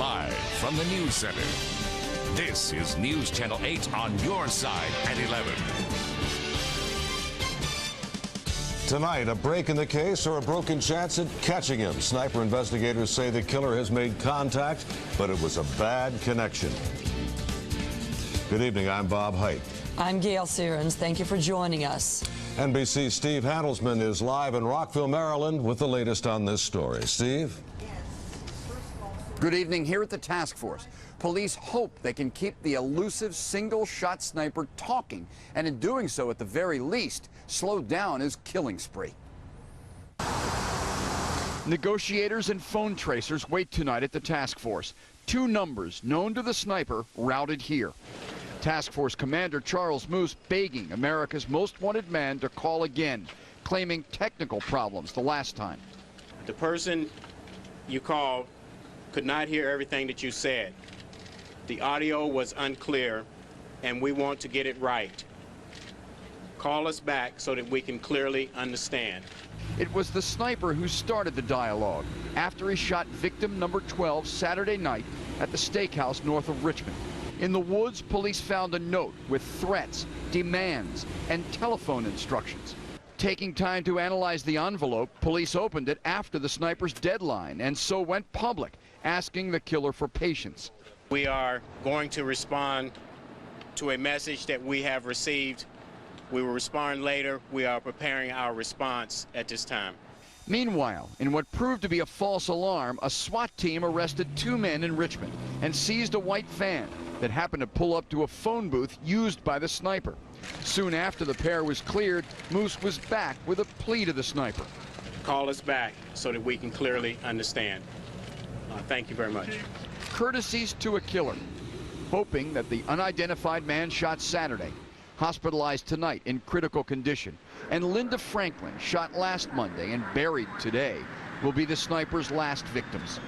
Live from the News Center, this is News Channel 8 on your side at 11. Tonight, a break in the case or a broken chance at catching him. Sniper investigators say the killer has made contact, but it was a bad connection. Good evening, I'm Bob Height. I'm Gail Searns. Thank you for joining us. NBC's Steve Handelsman is live in Rockville, Maryland with the latest on this story. Steve? Good evening. Here at the task force, police hope they can keep the elusive single-shot sniper talking, and in doing so, at the very least, slow down his killing spree. Negotiators and phone tracers wait tonight at the task force. Two numbers known to the sniper routed here. Task Force Commander Charles Moose begging America's most wanted man to call again, claiming technical problems the last time. The person you called could not hear everything that you said. The audio was unclear, and we want to get it right. Call us back so that we can clearly understand. It was the sniper who started the dialogue after he shot victim number 12 Saturday night at the steakhouse north of Richmond. In the woods, police found a note with threats, demands, and telephone instructions. Taking time to analyze the envelope, police opened it after the sniper's deadline and so went public, asking the killer for patience. We are going to respond to a message that we have received. We will respond later. We are preparing our response at this time. Meanwhile, in what proved to be a false alarm, a SWAT team arrested two men in Richmond and seized a white van that happened to pull up to a phone booth used by the sniper. Soon after the pair was cleared, Moose was back with a plea to the sniper. Call us back so that we can clearly understand. Thank you very much. Courtesies to a killer, hoping that the unidentified man shot Saturday, hospitalized tonight in critical condition, and Linda Franklin, shot last Monday and buried today, will be the sniper's last victims.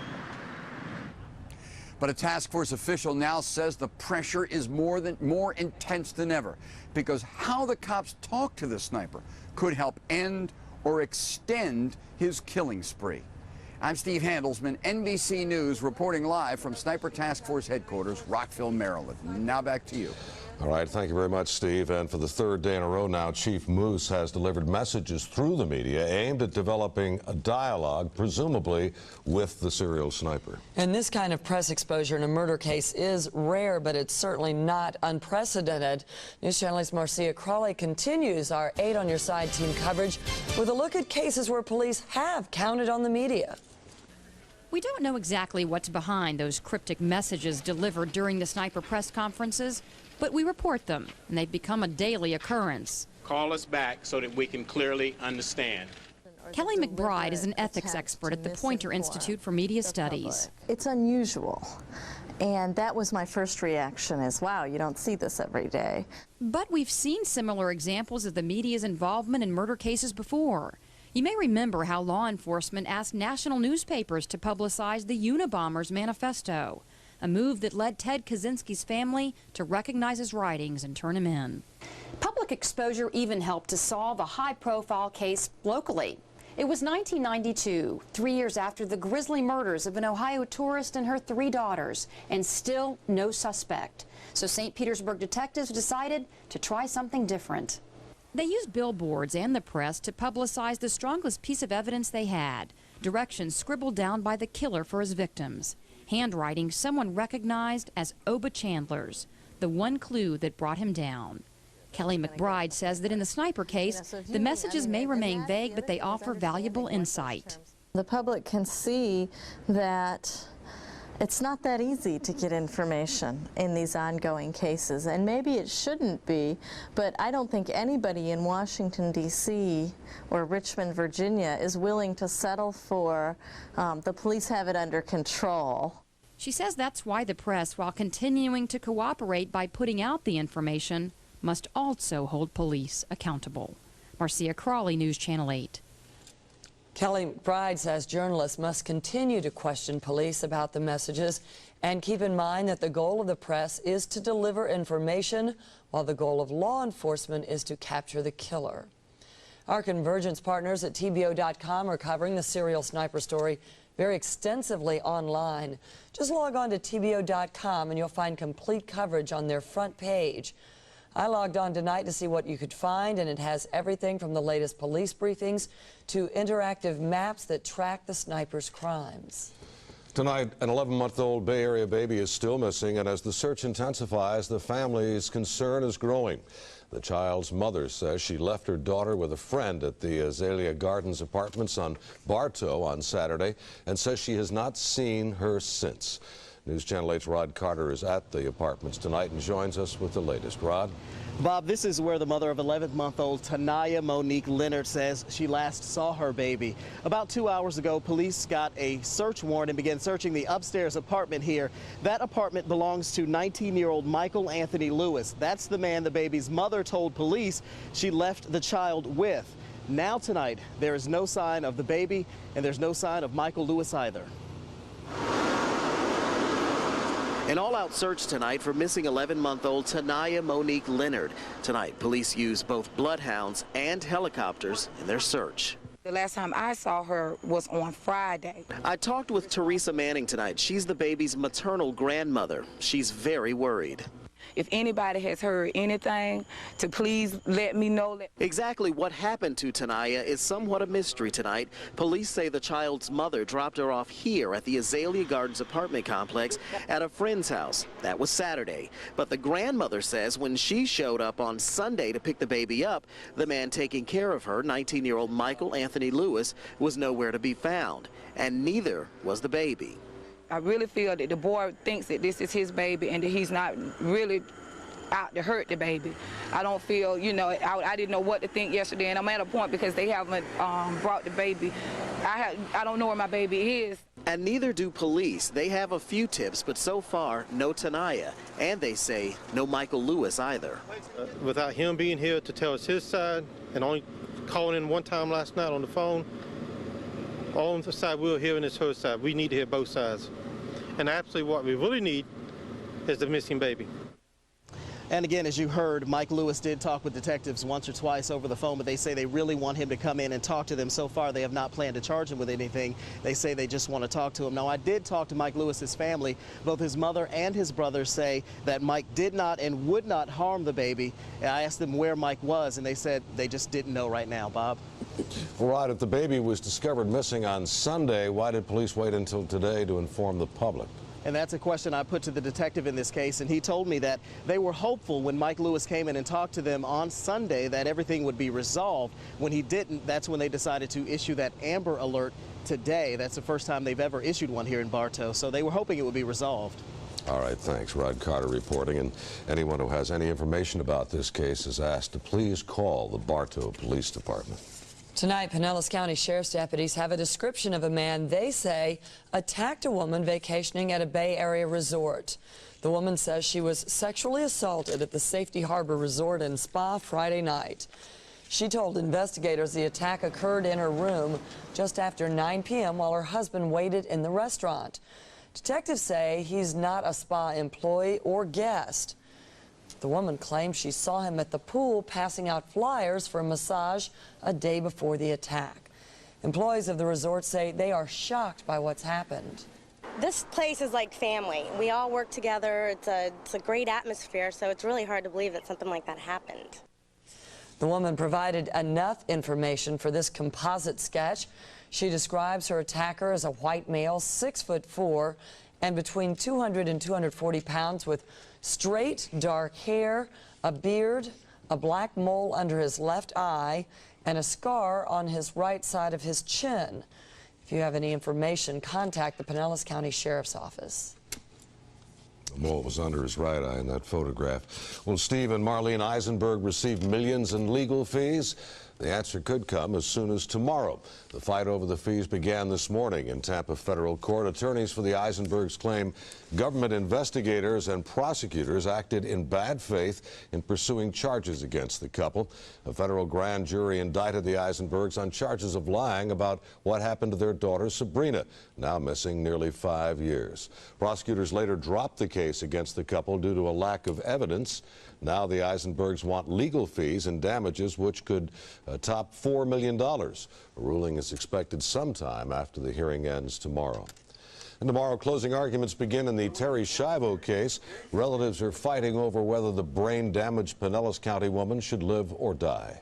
But a task force official now says the pressure is more intense than ever, because how the cops talk to the sniper could help end or extend his killing spree. I'm Steve Handelsman, NBC News, reporting live from Sniper Task Force headquarters, Rockville, Maryland. Now back to you. All right, thank you very much, Steve. And for the third day in a row now, Chief Moose has delivered messages through the media aimed at developing a dialogue, presumably with the serial sniper. And this kind of press exposure in a murder case is rare, but it's certainly not unprecedented. News Channel's Marcia Crawley continues our 8 on Your Side team coverage with a look at cases where police have counted on the media. We don't know exactly what's behind those cryptic messages delivered during the sniper press conferences, but we report them, and they've become a daily occurrence. Call us back so that we can clearly understand. Kelly McBride is an ethics expert at the Poynter Institute for Media Studies. It's unusual, and that was my first reaction is, wow, you don't see this every day. But we've seen similar examples of the media's involvement in murder cases before. You may remember how law enforcement asked national newspapers to publicize the Unabomber's manifesto, a move that led Ted Kaczynski's family to recognize his writings and turn him in. Public exposure even helped to solve a high-profile case locally. It was 1992, 3 years after the grisly murders of an Ohio tourist and her 3 daughters, and still no suspect. So St. Petersburg detectives decided to try something different. They used billboards and the press to publicize the strongest piece of evidence they had, directions scribbled down by the killer for his victims, handwriting someone recognized as Oba Chandler's, the one clue that brought him down. Kelly McBride says that in the sniper case, the messages may remain vague, but they offer valuable insight. The public can see that it's not that easy to get information in these ongoing cases, and maybe it shouldn't be, but I don't think anybody in Washington, D.C. or Richmond, Virginia is willing to settle for the police have it under control. She says that's why the press, while continuing to cooperate by putting out the information, must also hold police accountable. Marcia Crawley, News Channel 8. Kelly McBride says journalists must continue to question police about the messages and keep in mind that the goal of the press is to deliver information, while the goal of law enforcement is to capture the killer. Our Convergence partners at TBO.com are covering the serial sniper story very extensively online. Just log on to TBO.com and you'll find complete coverage on their front page. I logged on tonight to see what you could find, and it has everything from the latest police briefings to interactive maps that track the sniper's crimes. Tonight, an 11-month-old Bay Area baby is still missing, and as the search intensifies, the family's concern is growing. The child's mother says she left her daughter with a friend at the Azalea Gardens apartments on Bartow on Saturday and says she has not seen her since. News Channel 8's Rod Carter is at the apartments tonight and joins us with the latest. Rod? Bob, this is where the mother of 11-month-old Tanaya Monique Leonard says she last saw her baby. About 2 hours ago, police got a search warrant and began searching the upstairs apartment here. That apartment belongs to 19-year-old Michael Anthony Lewis. That's the man the baby's mother told police she left the child with. Now tonight, there is no sign of the baby, and there's no sign of Michael Lewis either. An all-out search tonight for missing 11-month-old Tanaya Monique Leonard. Tonight, police used both bloodhounds and helicopters in their search. The last time I saw her was on Friday. I talked with Teresa Manning tonight. She's the baby's maternal grandmother. She's very worried. If anybody has heard anything, to please let me know. Exactly what happened to Tanaya is somewhat a mystery tonight. Police say the child's mother dropped her off here at the Azalea Gardens apartment complex at a friend's house. That was Saturday. But the grandmother says when she showed up on Sunday to pick the baby up, the man taking care of her, 19-year-old Michael Anthony Lewis, was nowhere to be found. And neither was the baby. I really feel that the boy thinks that this is his baby and that he's not really out to hurt the baby. I don't feel, you know, I didn't know what to think yesterday, and I'm at a point because they haven't brought the baby. I don't know where my baby is. And neither do police. They have a few tips, but so far, no Tanaya. And they say no Michael Lewis either. Without him being here to tell us his side and only calling in one time last night on the phone, all on the side we're hearing is her side. We need to hear both sides. And absolutely what we really need is the missing baby. And again, as you heard, Mike Lewis did talk with detectives once or twice over the phone, but they say they really want him to come in and talk to them. So far, they have not planned to charge him with anything. They say they just want to talk to him. Now, I did talk to Mike Lewis's family. Both his mother and his brother say that Mike did not and would not harm the baby. And I asked them where Mike was, and they said they just didn't know right now. Bob? Well, Rod, if the baby was discovered missing on Sunday, why did police wait until today to inform the public? And that's a question I put to the detective in this case, and he told me that they were hopeful when Mike Lewis came in and talked to them on Sunday that everything would be resolved. When he didn't, that's when they decided to issue that Amber Alert today. That's the first time they've ever issued one here in Bartow, so they were hoping it would be resolved. All right, thanks. Rod Carter reporting, and anyone who has any information about this case is asked to please call the Bartow Police Department. Tonight, Pinellas County Sheriff's deputies have a description of a man they say attacked a woman vacationing at a Bay Area resort. The woman says she was sexually assaulted at the Safety Harbor Resort and Spa Friday night. She told investigators the attack occurred in her room just after 9 p.m. while her husband waited in the restaurant. Detectives say he's not a spa employee or guest. The woman claims she saw him at the pool passing out flyers for a massage a day before the attack. Employees of the resort say they are shocked by what's happened. This place is like family. We all work together. It's a great atmosphere, so it's really hard to believe that something like that happened. The woman provided enough information for this composite sketch. She describes her attacker as a white male, 6'4", and between 200 and 240 pounds, with straight, dark hair, a beard, a black mole under his left eye, and a scar on his right side of his chin. If you have any information, contact the Pinellas County Sheriff's Office. The mole was under his right eye in that photograph. Will Steve and Marlene Eisenberg receive millions in legal fees? The answer could come as soon as tomorrow. The fight over the fees began this morning in Tampa federal court. Attorneys for the Eisenbergs claim government investigators and prosecutors acted in bad faith in pursuing charges against the couple. A federal grand jury indicted the Eisenbergs on charges of lying about what happened to their daughter Sabrina, now missing nearly 5 years. Prosecutors later dropped the case against the couple due to a lack of evidence. Now the Eisenbergs want legal fees and damages which could top $4 million. A ruling is expected sometime after the hearing ends tomorrow. And tomorrow, closing arguments begin in the Terry Schiavo case. Relatives are fighting over whether the brain-damaged Pinellas County woman should live or die.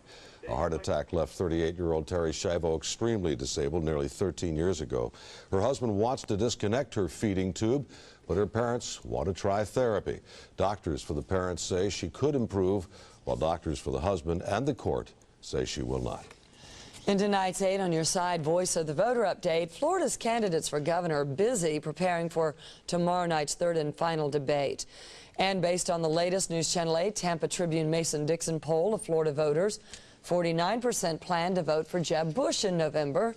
A heart attack left 38-year-old Terry Schiavo extremely disabled nearly 13 years ago. Her husband wants to disconnect her feeding tube, but her parents want to try therapy. Doctors for the parents say she could improve, while doctors for the husband and the court say she will not. In tonight's 8 on Your Side Voice of the Voter update, Florida's candidates for governor are busy preparing for tomorrow night's third and final debate. And based on the latest News Channel 8 Tampa Tribune Mason-Dixon poll of Florida voters, 49% plan to vote for Jeb Bush in November.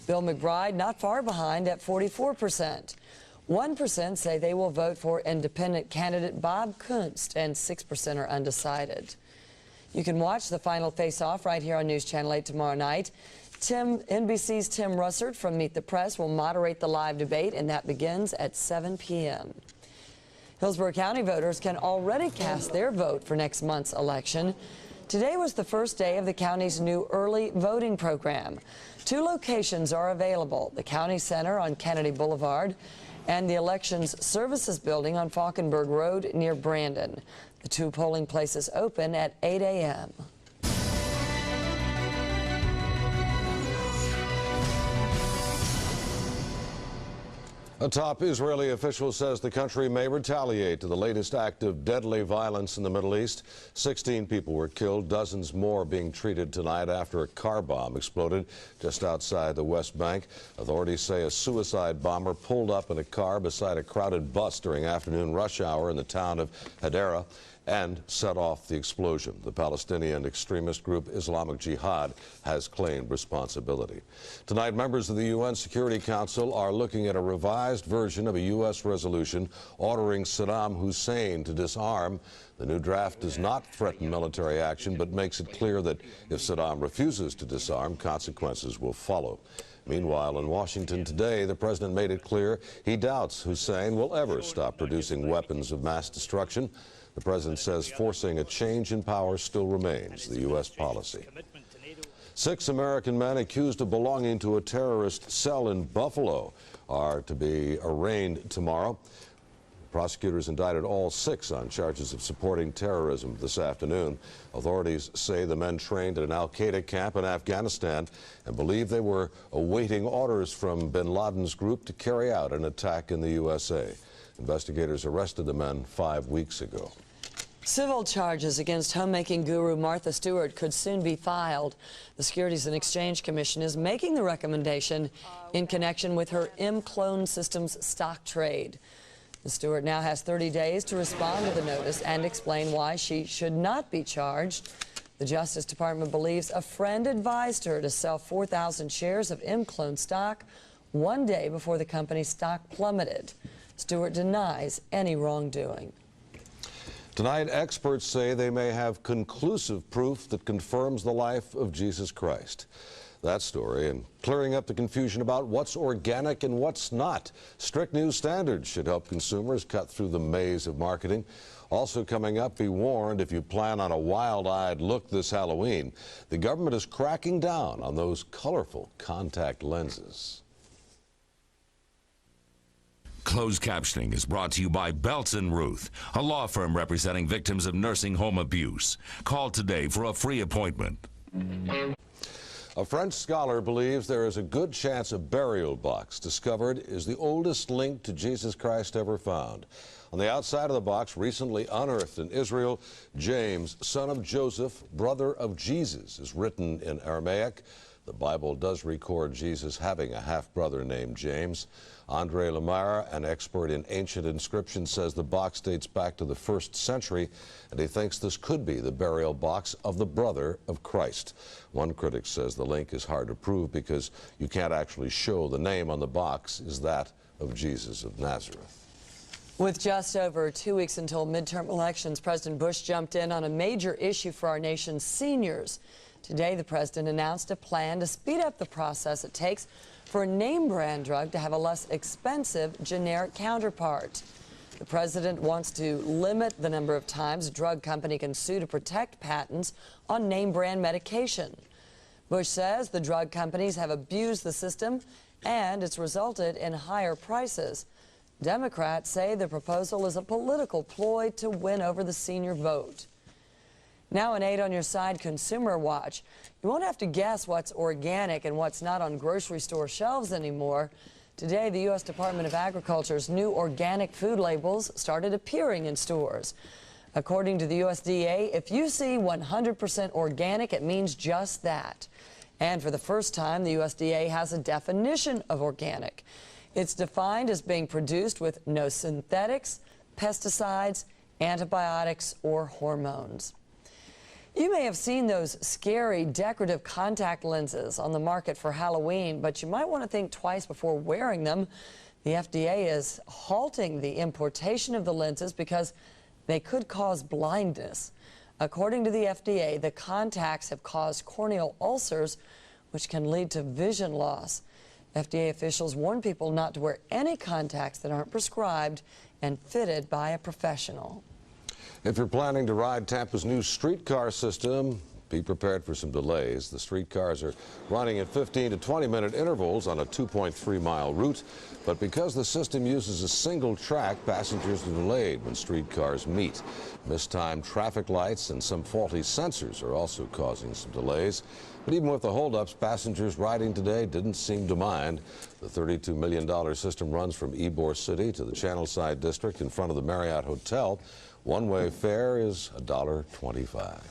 Bill McBride not far behind at 44%. 1% say they will vote for independent candidate Bob Kunst, and 6% are undecided. You can watch the final face-off right here on News Channel 8 tomorrow night. NBC's Tim Russert from Meet the Press will moderate the live debate, and that begins at 7 p.m. Hillsborough County voters can already cast their vote for next month's election. Today was the first day of the county's new early voting program. 2 locations are available: the County Center on Kennedy Boulevard and the Elections Services Building on Falkenberg Road near Brandon. The 2 polling places open at 8 a.m. A top Israeli official says the country may retaliate to the latest act of deadly violence in the Middle East. 16 people were killed, dozens more being treated tonight after a car bomb exploded just outside the West Bank. Authorities say a suicide bomber pulled up in a car beside a crowded bus during afternoon rush hour in the town of Hadera and set off the explosion. The Palestinian extremist group Islamic Jihad has claimed responsibility. Tonight, members of the UN Security Council are looking at a revised version of a U.S. resolution ordering Saddam Hussein to disarm. The new draft does not threaten military action, but makes it clear that if Saddam refuses to disarm, consequences will follow. Meanwhile, in Washington today, the president made it clear he doubts Hussein will ever stop producing weapons of mass destruction. The president says forcing a change in power still remains the U.S. policy. 6 American men accused of belonging to a terrorist cell in Buffalo are to be arraigned tomorrow. Prosecutors indicted all 6 on charges of supporting terrorism this afternoon. Authorities say the men trained at an al-Qaeda camp in Afghanistan and believe they were awaiting orders from bin Laden's group to carry out an attack in the USA. Investigators arrested the men 5 weeks ago. Civil charges against homemaking guru Martha Stewart could soon be filed. The Securities and Exchange Commission is making the recommendation in connection with her M-Clone Systems stock trade. Ms. Stewart now has 30 days to respond to the notice and explain why she should not be charged. The Justice Department believes a friend advised her to sell 4,000 shares of M-Clone stock one day before the company's stock plummeted. Stewart denies any wrongdoing. Tonight, experts say they may have conclusive proof that confirms the life of Jesus Christ. That story and clearing up the confusion about what's organic and what's not. Strict new standards should help consumers cut through the maze of marketing. Also coming up, be warned if you plan on a wild-eyed look this Halloween. The government is cracking down on those colorful contact lenses. Closed captioning is brought to you by Belts & Ruth, a law firm representing victims of nursing home abuse. Call today for a free appointment. A French scholar believes there is a good chance a burial box discovered is the oldest link to Jesus Christ ever found. On the outside of the box, recently unearthed in Israel, James, son of Joseph, brother of Jesus, is written in Aramaic. The Bible does record Jesus having a half-brother named James. Andre Lemire, an expert in ancient inscriptions, says the box dates back to the 1st century, and he thinks this could be the burial box of the brother of Christ. One critic says the link is hard to prove because you can't actually show the name on the box is that of Jesus of Nazareth. With just over 2 weeks until midterm elections, President Bush jumped in on a major issue for our nation's seniors. Today, the president announced a plan to speed up the process it takes for a name-brand drug to have a less expensive generic counterpart. The president wants to limit the number of times a drug company can sue to protect patents on name-brand medication. Bush says the drug companies have abused the system and it's resulted in higher prices. Democrats say the proposal is a political ploy to win over the senior vote. Now an 8 on your side consumer watch. You won't have to guess what's organic and what's not on grocery store shelves anymore. Today, the U.S. Department of Agriculture's new organic food labels started appearing in stores. According to the USDA, if you see 100% organic, it means just that. And for the first time, the USDA has a definition of organic. It's defined as being produced with no synthetics, pesticides, antibiotics, or hormones. You may have seen those scary decorative contact lenses on the market for Halloween, but you might want to think twice before wearing them. The FDA is halting the importation of the lenses because they could cause blindness. According to the FDA, the contacts have caused corneal ulcers, which can lead to vision loss. FDA officials warn people not to wear any contacts that aren't prescribed and fitted by a professional. If you're planning to ride Tampa's new streetcar system, be prepared for some delays. The streetcars are running at 15 to 20-minute intervals on a 2.3-mile route, but because the system uses a single track, passengers are delayed when streetcars meet. Mistimed traffic lights and some faulty sensors are also causing some delays. But even with the holdups, passengers riding today didn't seem to mind. The $32 million system runs from Ybor City to the Channelside District in front of the Marriott Hotel. One-way fare is $1.25.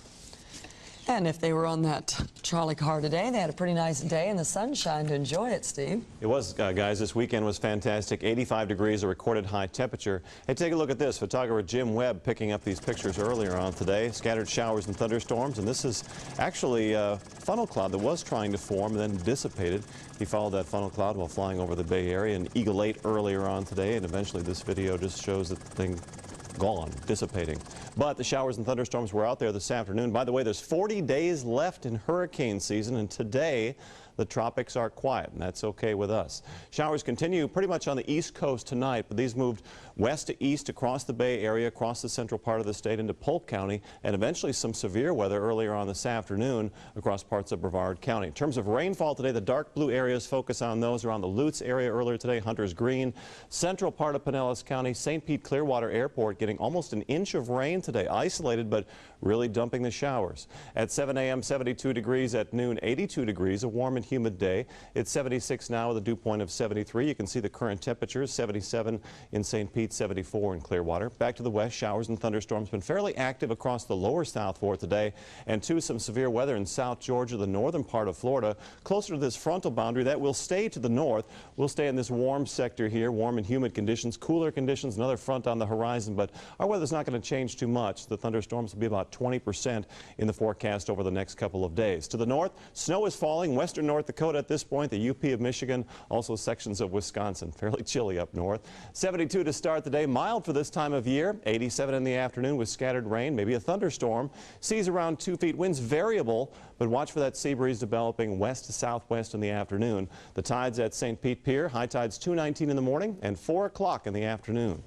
And if they were on that trolley car today, they had a pretty nice day in the sunshine to enjoy it, Steve. It was, guys. This weekend was fantastic. 85 degrees, a recorded high temperature. Hey, take a look at this. Photographer Jim Webb picking up these pictures earlier on today. Scattered showers and thunderstorms, and this is actually a funnel cloud that was trying to form and then dissipated. He followed that funnel cloud while flying over the Bay Area in Eagle 8 earlier on today, and eventually this video just shows that the thing gone, dissipating. But the showers and thunderstorms were out there this afternoon. By the way, there's 40 days left in hurricane season, and today the tropics are quiet, and that's okay with us. Showers continue pretty much on the East Coast tonight, but these moved west to east across the Bay Area, across the central part of the state into Polk County, and eventually some severe weather earlier on this afternoon across parts of Brevard County. In terms of rainfall today, the dark blue areas focus on those around the Lutz area earlier today, Hunter's Green, central part of Pinellas County, St. Pete Clearwater Airport getting almost an inch of rain today, isolated but really dumping the showers. At 7 a.m., 72 degrees, at noon, 82 degrees, a warm and humid day. It's 76 now with a dew point of 73. You can see the current temperatures, 77 in St. Pete, 74 in Clearwater. Back to the west, showers and thunderstorms been fairly active across the lower South for today, and too some severe weather in South Georgia, the northern part of Florida, closer to this frontal boundary that will stay to the north. We'll stay in this warm sector here, warm and humid conditions, cooler conditions, another front on the horizon, but our weather's not going to change too much. The thunderstorms will be about 20% in the forecast over the next couple of days. To the north, snow is falling, western North Dakota at this point, the UP of Michigan, also sections of Wisconsin. Fairly chilly up north. 72 to start the day, mild for this time of year. 87 in the afternoon with scattered rain, maybe a thunderstorm. Seas around 2 feet, winds variable, but watch for that sea breeze developing west to southwest in the afternoon. The tides at St. Pete Pier, high tides 2:19 in the morning and 4 o'clock in the afternoon.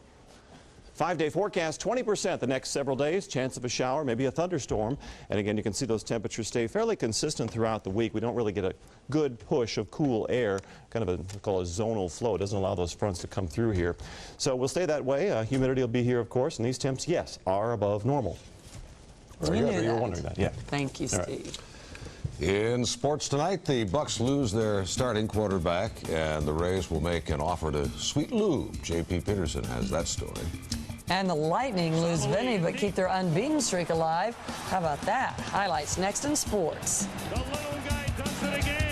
5-day forecast, 20% the next several days, chance of a shower, maybe a thunderstorm. And again, you can see those temperatures stay fairly consistent throughout the week. We don't really get a good push of cool air, kind of a, we call it a zonal flow. It doesn't allow those fronts to come through here. So we'll stay that way. Humidity will be here, of course, and these temps, yes, are above normal. Very good. You were wondering that, yeah. Thank you, Steve. Right. In sports tonight, the Bucks lose their starting quarterback, and the Rays will make an offer to Sweet Lou. J.P. Peterson has that story. And the Lightning lose Vinny but keep their unbeaten streak alive. How about that? Highlights next in sports. The little guy does it again.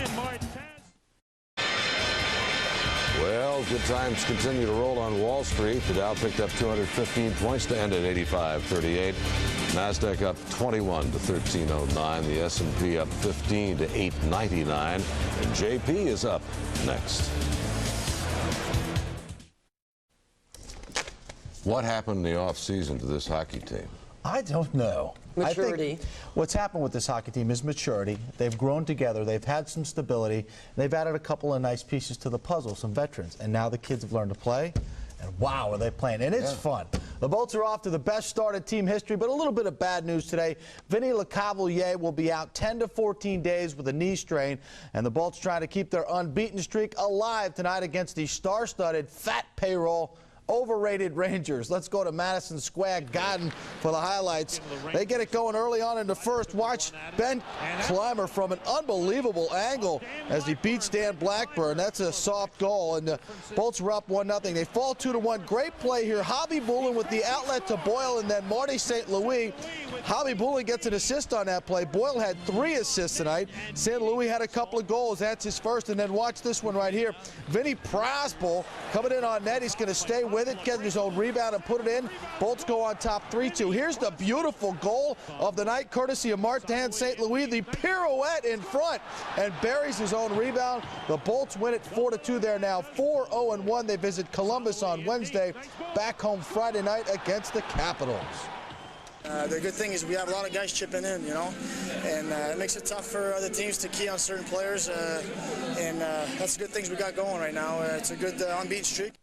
Well, good times continue to roll on Wall Street. The Dow picked up 215 points to end at 85.38. NASDAQ up 21 to 1309. The S&P up 15 to 899. And JP is up next. What happened in the offseason to this hockey team? I don't know. Maturity. I think what's happened with this hockey team is maturity. They've grown together. They've had some stability. They've added a couple of nice pieces to the puzzle, some veterans. And now the kids have learned to play. And wow, are they playing. And it's fun. The Bolts are off to the best start in team history, but a little bit of bad news today. Vinny Lecavalier will be out 10 to 14 days with a knee strain, and the Bolts trying to keep their unbeaten streak alive tonight against the star-studded, fat payroll, overrated Rangers. Let's go to Madison Square Garden for the highlights. They get it going early on in the first. Watch Ben Clymer from an unbelievable angle as he beats Dan Blackburn. That's a soft goal, and the Bolts are up 1-0. They fall 2-1. Great play here. Hobby Bullen with the outlet to Boyle, and then Marty St. Louis. Hobby Bullen gets an assist on that play. Boyle had 3 assists tonight. St. Louis had a couple of goals. That's his first. And then watch this one right here. Vinny Prospel coming in on net. He's going to stay with it, get his own rebound, and put it in. Bolts go on top 3-2. Here's the beautiful goal of the night, courtesy of Martin St. Louis. The pirouette in front and buries his own rebound. The Bolts win it 4-2. They're now 4-0-1. They visit Columbus on Wednesday. Back home Friday night against the Capitals. The good thing is we have a lot of guys chipping in, you know, and it makes it tough for other teams to key on certain players, and that's the good things we got going right now. It's a good unbeaten streak.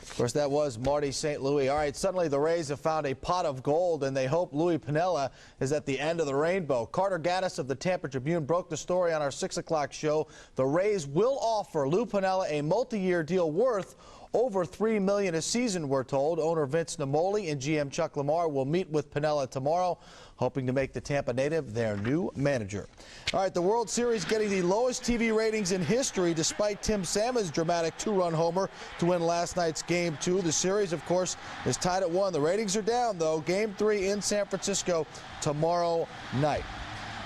Of course, that was Marty St. Louis. All right, suddenly the Rays have found a pot of gold, and they hope Louis Piniella is at the end of the rainbow. Carter Gaddis of the Tampa Tribune broke the story on our 6 o'clock show. The Rays will offer Lou Piniella a multi-year deal worth over $3 million a season, we're told. Owner Vince Namoli and GM Chuck Lamar will meet with Piniella tomorrow, hoping to make the Tampa native their new manager. All right, the World Series getting the lowest TV ratings in history despite Tim Salmon's dramatic 2-run homer to win last night's Game 2. The series, of course, is tied at 1. The ratings are down, though. Game 3 in San Francisco tomorrow night.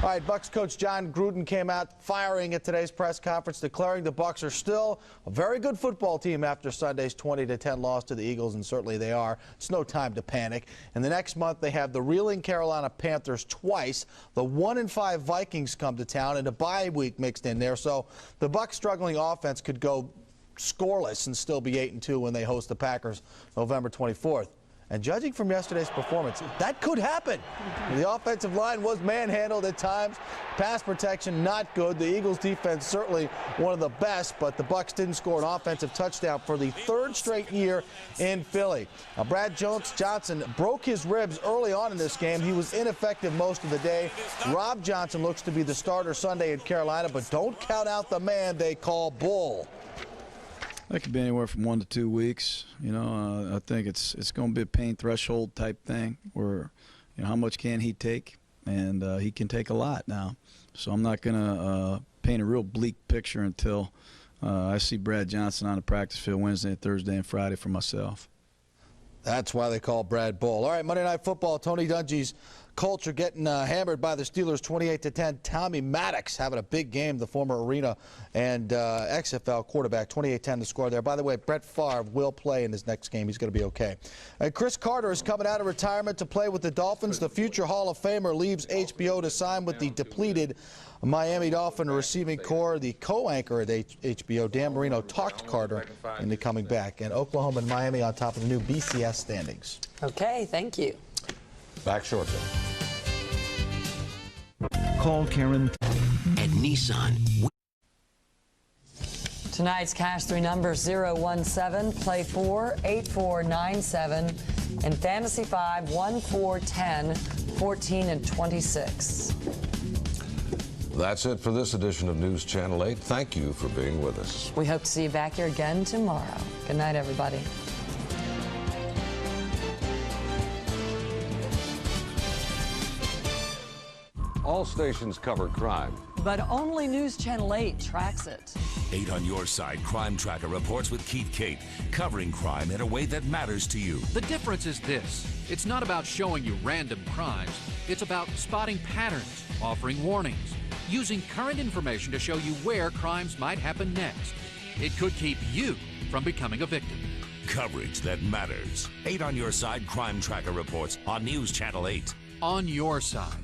All right, Bucs coach John Gruden came out firing at today's press conference, declaring the Bucs are still a very good football team after Sunday's 20-10 loss to the Eagles, and certainly they are. It's no time to panic. And the next month they have the reeling Carolina Panthers twice. The 1-5 Vikings come to town, and a bye week mixed in there. So the Bucs' struggling offense could go scoreless and still be 8-2 when they host the Packers November 24th. And judging from yesterday's performance, that could happen. The offensive line was manhandled at times. Pass protection not good. The Eagles' defense certainly one of the best, but the Bucs didn't score an offensive touchdown for the 3rd straight year in Philly. Now, Brad Johnson broke his ribs early on in this game. He was ineffective most of the day. Rob Johnson looks to be the starter Sunday in Carolina, but don't count out the man they call Bull. That could be anywhere from 1 to 2 weeks. You know, I think it's going to be a pain threshold type thing where, you know, how much can he take? And he can take a lot now. So I'm not going to paint a real bleak picture until I see Brad Johnson on the practice field Wednesday, Thursday, and Friday for myself. That's why they call Brad Bull. All right, Monday Night Football, Tony Dungy's Colts are getting hammered by the Steelers 28-10. Tommy Maddox having a big game, the former Arena and XFL quarterback, 28-10 to score there. By the way, Brett Favre will play in his next game. He's going to be okay. And Chris Carter is coming out of retirement to play with the Dolphins. The future Hall of Famer leaves HBO to sign with the depleted Miami Dolphin receiving corps. The co-anchor at HBO, Dan Marino, talked Carter into coming back. And Oklahoma and Miami on top of the new BCS standings. Okay, thank you. Back shortly. Call Karen at Nissan. Tonight's cash 3 numbers 017, play 4, 8497, and fantasy 5, 1, 4, 10, 14, and 26. That's it for this edition of News Channel 8. Thank you for being with us. We hope to see you back here again tomorrow. Good night, everybody. All stations cover crime. But only News Channel 8 tracks it. 8 on Your Side Crime Tracker reports with Keith Cate, covering crime in a way that matters to you. The difference is this. It's not about showing you random crimes. It's about spotting patterns, offering warnings, using current information to show you where crimes might happen next. It could keep you from becoming a victim. Coverage that matters. 8 on Your Side Crime Tracker reports on News Channel 8. On Your Side.